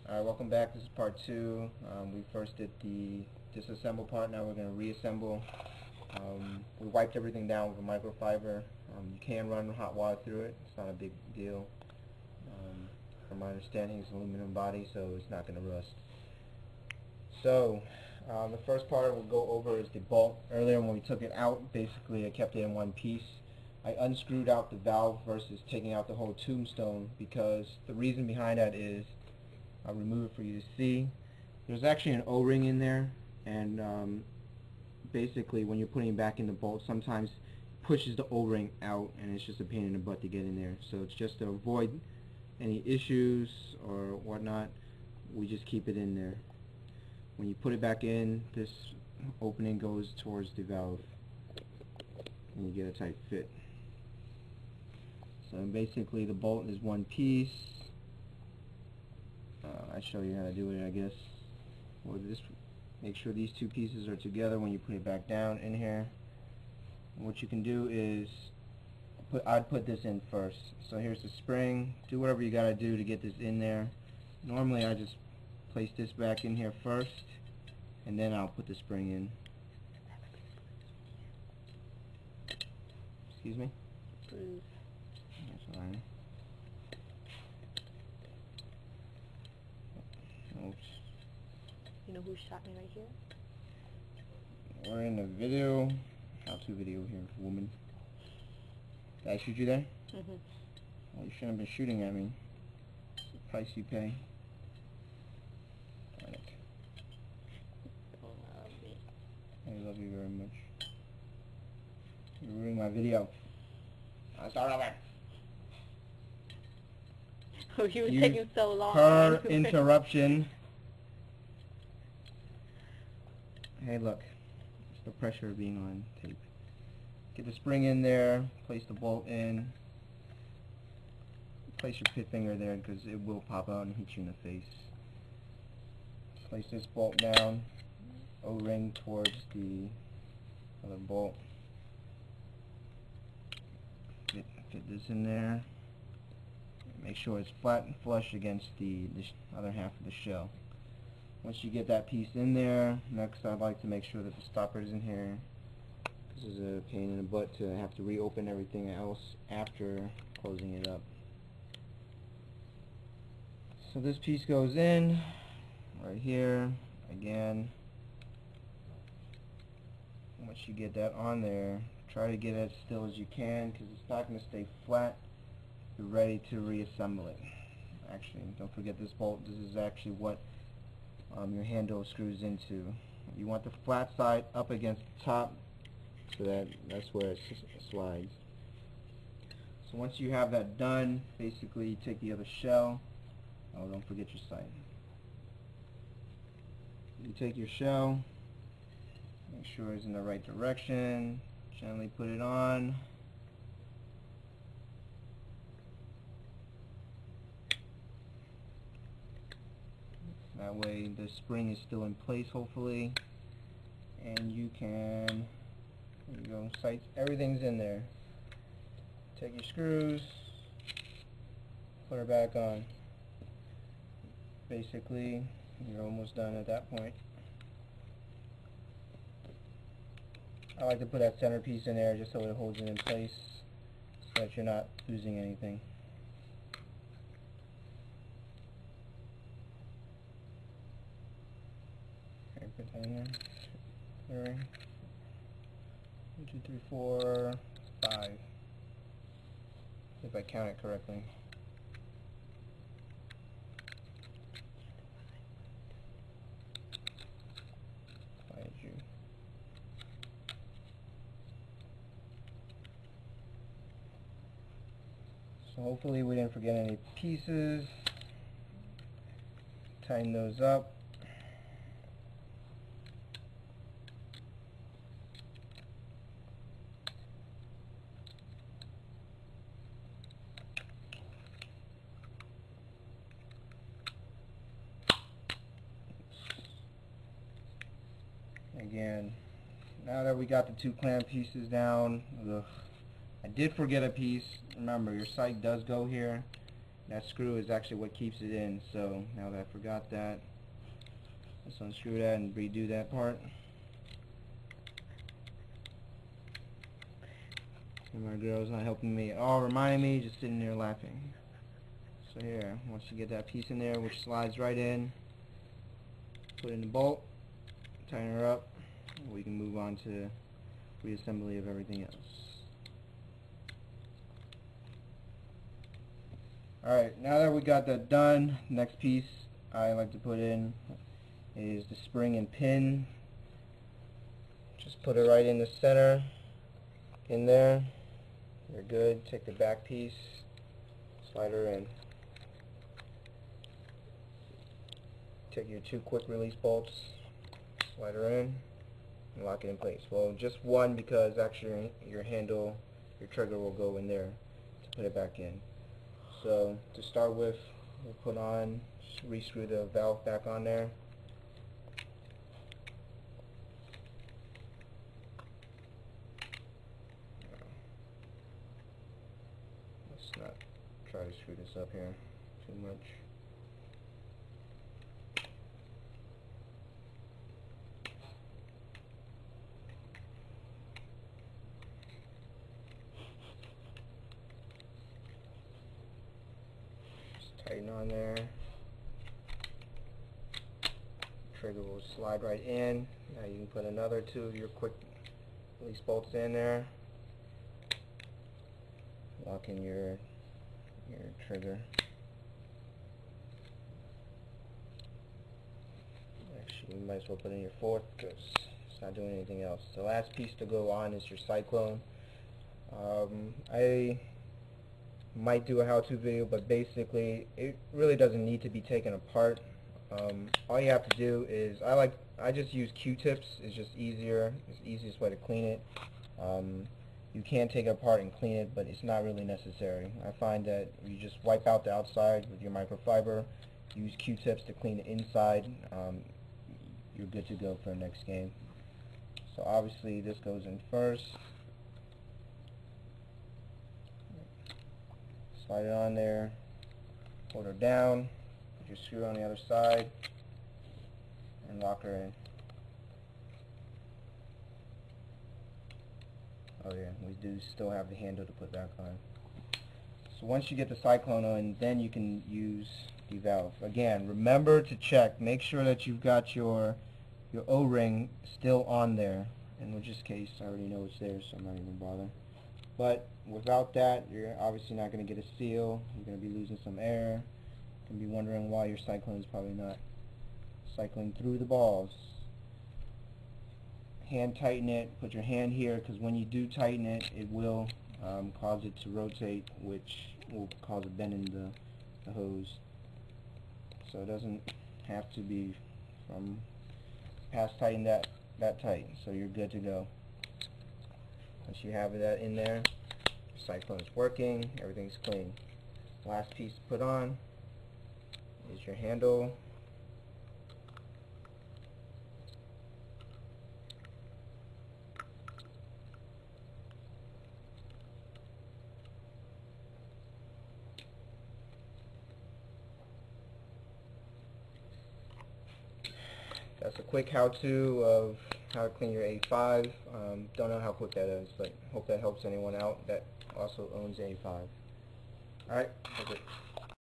Alright, welcome back. This is part 2. We first did the disassemble part. Now we're going to reassemble. We wiped everything down with a microfiber. You can run hot water through it. It's not a big deal. From my understanding, it's an aluminum body, so it's not going to rust. So, the first part we'll go over is the bolt. Earlier when we took it out, basically I kept it in one piece. I unscrewed out the valve versus taking out the whole tombstone, because the reason behind that is, I'll remove it for you to see. There's actually an O-ring in there, and basically when you're putting it back in the bolt, sometimes it pushes the O-ring out, and it's just a pain in the butt to get in there. So it's just to avoid any issues or whatnot, we just keep it in there. When you put it back in, this opening goes towards the valve, and you get a tight fit. So basically the bolt is one piece. I show you how to do it, I guess. Or just make sure these two pieces are together when you put it back down in here. And what you can do is I'd put this in first. So here's the spring. Do whatever you gotta do to get this in there. Normally I just place this back in here first, and then I'll put the spring in. Excuse me? That's fine. Oops. You know who shot me right here? We're in a video, how-to video here, woman. Did I shoot you there? Mm-hmm. Well, you shouldn't have been shooting at me. It's the price you pay. Darn it. I love you very much. You're ruining my video. I'll start over. Oh, you were taking so long. Per interruption. Hey, look. It's the pressure of being on tape. Get the spring in there. Place the bolt in. Place your pit finger there because it will pop out and hit you in the face. Place this bolt down. O-ring towards the other bolt. Fit this in there. Make sure it's flat and flush against the other half of the shell. Once you get that piece in there, next I'd like to make sure that the stopper is in here. This is a pain in the butt to have to reopen everything else after closing it up. So this piece goes in right here again. Once you get that on there, try to get it as still as you can, because it's not going to stay flat. You're ready to reassemble it. Actually, don't forget this bolt. This is actually what your handle screws into. You want the flat side up against the top, so that's where it slides. So once you have that done, basically you take the other shell. Oh, don't forget your sight. You take your shell, make sure it's in the right direction, gently put it on. That way the spring is still in place, hopefully, and you can, there you go, sights, everything's in there. Take your screws, put her back on. Basically, you're almost done at that point. I like to put that center piece in there just so it holds it in place, so that you're not losing anything. Okay, put that in there. Clearing. 1, 2, 3, 4, 5. If I count it correctly. So hopefully we didn't forget any pieces. Tighten those up. Again, now that we got the two clamp pieces down, I did forget a piece. Remember, your sight does go here. That screw is actually what keeps it in, so now that I forgot that, let's unscrew that and redo that part. And my girl's not helping me at all, reminding me, just sitting there laughing. So here, once you get that piece in there, which slides right in, put in the bolt, tighten her up, we can move on to reassembly of everything else. Alright, now that we got that done, next piece I like to put in is the spring and pin. Just put it right in the center, in there. You're good. Take the back piece, slide her in. Take your 2 quick release bolts, slide her in, and lock it in place. Well, just one, because actually your handle, your trigger will go in there to put it back in. So to start with, we'll put on, re-screw the valve back on there. Let's not try to screw this up here too much. Tighten on there. Trigger will slide right in. Now you can put another 2 of your quick release bolts in there. Lock in your trigger. Actually, you might as well put in your 4th because it's not doing anything else. The last piece to go on is your cyclone. I might do a how-to video, but basically it really doesn't need to be taken apart. All you have to do is, I just use Q-tips. It's just easier. It's the easiest way to clean it. You can take it apart and clean it, but it's not really necessary. I find that you just wipe out the outside with your microfiber, use Q-tips to clean the inside, you're good to go for the next game. So obviously this goes in first. Slide it on there, hold her down, put your screw on the other side, and lock her in. Oh yeah, we do still have the handle to put back on. So once you get the cyclone on, then you can use the valve. Again, remember to check, make sure that you've got your O-ring still on there. In which case, I already know it's there, so I'm not even bothering. But without that, you're obviously not going to get a seal. You're going to be losing some air. You're going to be wondering why your cyclone is probably not cycling through the balls. Hand tighten it. Put your hand here, because when you do tighten it, it will cause it to rotate, which will cause a bend in the hose. So it doesn't have to be from past tighten that tight. So you're good to go. Once you have that in there, your cyclone is working, everything's clean. Last piece to put on is your handle. That's a quick how-to of how to clean your A5. Don't know how quick that is, but hope that helps anyone out that also owns A5. Alright.